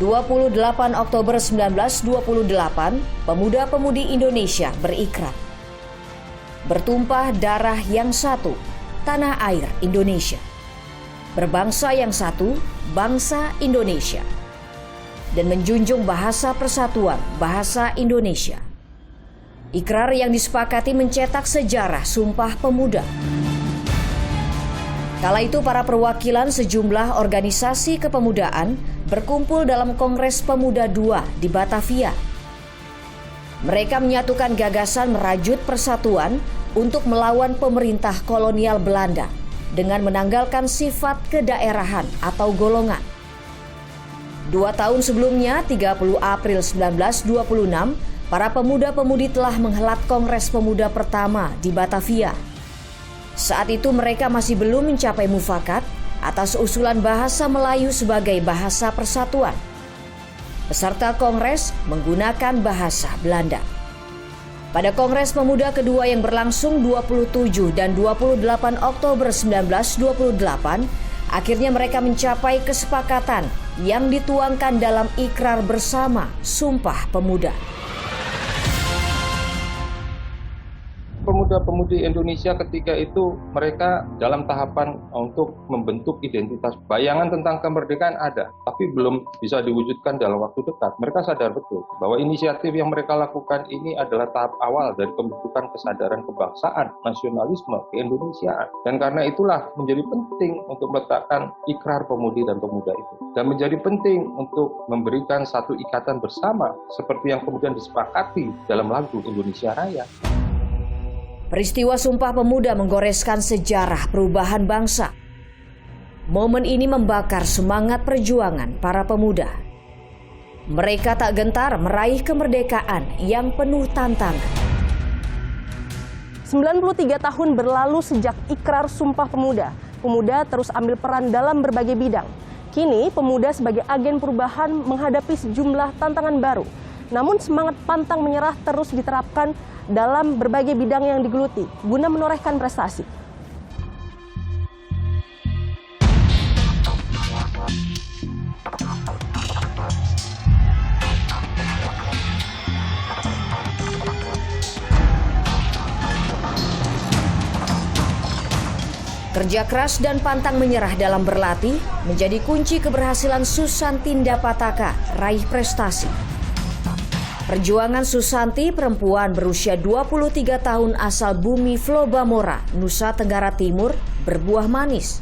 28 Oktober 1928, pemuda-pemudi Indonesia berikrar. Bertumpah darah yang satu, tanah air Indonesia. Berbangsa yang satu, bangsa Indonesia. Dan menjunjung bahasa persatuan, bahasa Indonesia. Ikrar yang disepakati mencetak sejarah Sumpah Pemuda. Kala itu para perwakilan sejumlah organisasi kepemudaan berkumpul dalam Kongres Pemuda II di Batavia. Mereka menyatukan gagasan merajut persatuan untuk melawan pemerintah kolonial Belanda dengan menanggalkan sifat kedaerahan atau golongan. 2 tahun sebelumnya, 30 April 1926, para pemuda-pemudi telah menghelat Kongres Pemuda pertama di Batavia. Saat itu mereka masih belum mencapai mufakat atas usulan bahasa Melayu sebagai bahasa persatuan. Peserta kongres menggunakan bahasa Belanda. Pada Kongres Pemuda kedua yang berlangsung 27 dan 28 Oktober 1928, akhirnya mereka mencapai kesepakatan yang dituangkan dalam ikrar bersama Sumpah Pemuda. Pemuda-pemudi Indonesia ketika itu mereka dalam tahapan untuk membentuk identitas. Bayangan tentang kemerdekaan ada, tapi belum bisa diwujudkan dalam waktu dekat. Mereka sadar betul bahwa inisiatif yang mereka lakukan ini adalah tahap awal dari pembentukan kesadaran kebangsaan, nasionalisme, keindonesiaan. Dan karena itulah menjadi penting untuk meletakkan ikrar pemudi dan pemuda itu. Dan menjadi penting untuk memberikan satu ikatan bersama seperti yang kemudian disepakati dalam lagu Indonesia Raya. Peristiwa Sumpah Pemuda menggoreskan sejarah perubahan bangsa. Momen ini membakar semangat perjuangan para pemuda. Mereka tak gentar meraih kemerdekaan yang penuh tantangan. 93 tahun berlalu sejak ikrar Sumpah Pemuda. Pemuda terus ambil peran dalam berbagai bidang. Kini pemuda sebagai agen perubahan menghadapi sejumlah tantangan baru. Namun semangat pantang menyerah terus diterapkan dalam berbagai bidang yang digeluti guna menorehkan prestasi. Kerja keras dan pantang menyerah dalam berlatih menjadi kunci keberhasilan Susanti Ndapataka raih prestasi. Perjuangan Susanti, perempuan berusia 23 tahun asal bumi Flobamora, Nusa Tenggara Timur, berbuah manis.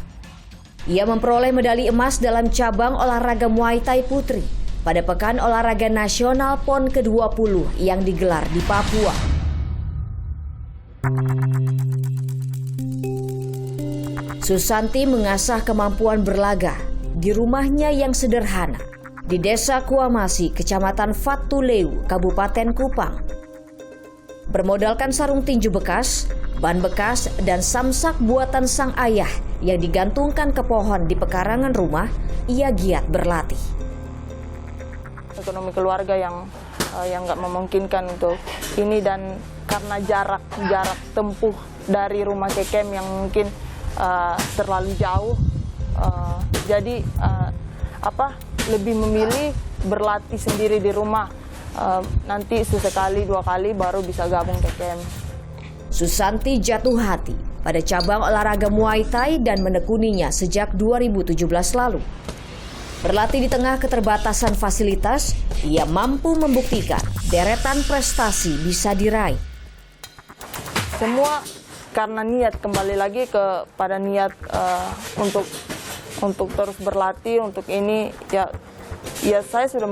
Ia memperoleh medali emas dalam cabang olahraga Muay Thai Putri pada Pekan Olahraga Nasional PON ke-20 yang digelar di Papua. Susanti mengasah kemampuan berlaga di rumahnya yang sederhana di Desa Kuamasi, Kecamatan Fatuleu, Kabupaten Kupang. Bermodalkan sarung tinju bekas, ban bekas, dan samsak buatan sang ayah yang digantungkan ke pohon di pekarangan rumah, ia giat berlatih. Ekonomi keluarga yang nggak memungkinkan untuk ini, dan karena jarak tempuh dari rumah ke camp yang mungkin terlalu jauh, jadi lebih memilih berlatih sendiri di rumah. Nanti sesekali 2 kali baru bisa gabung ke camp. Susanti jatuh hati pada cabang olahraga Muay Thai dan menekuninya sejak 2017 lalu. Berlatih di tengah keterbatasan fasilitas, ia mampu membuktikan deretan prestasi bisa diraih. Semua karena niat, kembali lagi kepada niat untuk terus berlatih, untuk ini ya saya sudah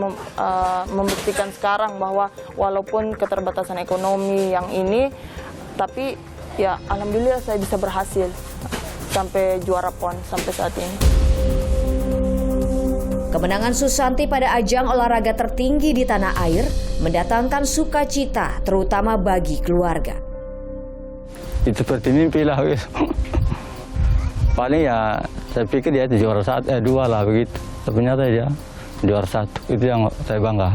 membuktikan sekarang bahwa walaupun keterbatasan ekonomi yang ini, tapi ya alhamdulillah saya bisa berhasil sampai juara PON sampai saat ini. Kemenangan Susanti pada ajang olahraga tertinggi di tanah air mendatangkan sukacita terutama bagi keluarga. Itu seperti mimpi lah. Paling ya saya pikir dia itu juara 2 lah begitu. Ternyata dia juara 1, itu yang saya bangga.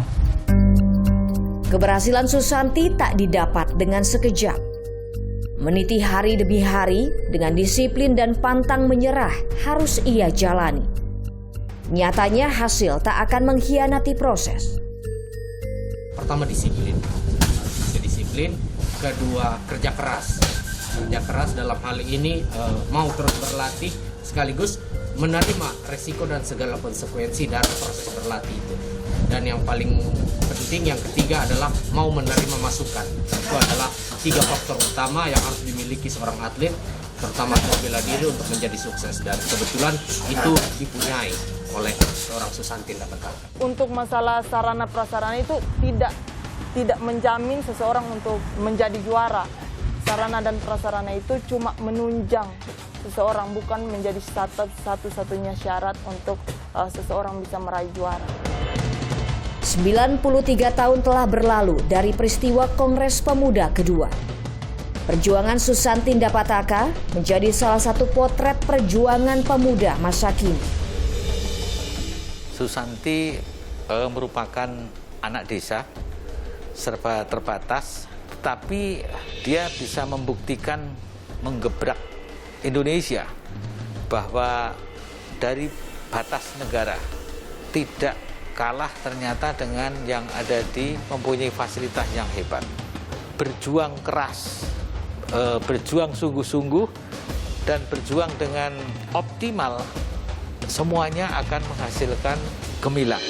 Keberhasilan Susanti tak didapat dengan sekejap. Meniti hari demi hari dengan disiplin dan pantang menyerah harus ia jalani. Nyatanya hasil tak akan mengkhianati proses. Pertama disiplin, kedua kerja keras dalam hal ini mau terus berlatih sekaligus menerima resiko dan segala konsekuensi dari proses berlatih itu. Dan yang paling penting yang ketiga adalah mau menerima masukan. Itu adalah 3 faktor utama yang harus dimiliki seorang atlet, terutama bela diri untuk menjadi sukses, dan kebetulan itu dipunyai oleh seorang Susanti Indapataka. Untuk masalah sarana prasarana itu tidak menjamin seseorang untuk menjadi juara. Sarana dan prasarana itu cuma menunjang seseorang, bukan menjadi satu-satunya syarat untuk seseorang bisa meraih juara. 93 tahun telah berlalu dari peristiwa Kongres Pemuda kedua. Perjuangan Susanti Indapataka menjadi salah satu potret perjuangan pemuda masa kini. Susanti merupakan anak desa, serba terbatas, tapi dia bisa membuktikan, menggebrak Indonesia bahwa dari batas negara tidak kalah ternyata dengan yang ada di mempunyai fasilitas yang hebat. Berjuang keras, berjuang sungguh-sungguh, dan berjuang dengan optimal, semuanya akan menghasilkan gemilang.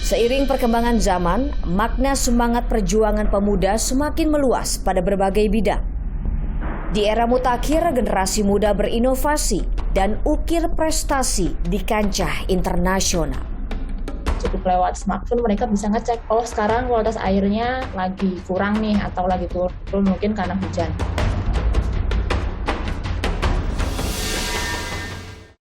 Seiring perkembangan zaman, makna semangat perjuangan pemuda semakin meluas pada berbagai bidang. Di era mutakhir, generasi muda berinovasi dan ukir prestasi di kancah internasional. Cukup lewat smartphone mereka bisa ngecek, oh sekarang kualitas airnya lagi kurang nih atau lagi turun mungkin karena hujan.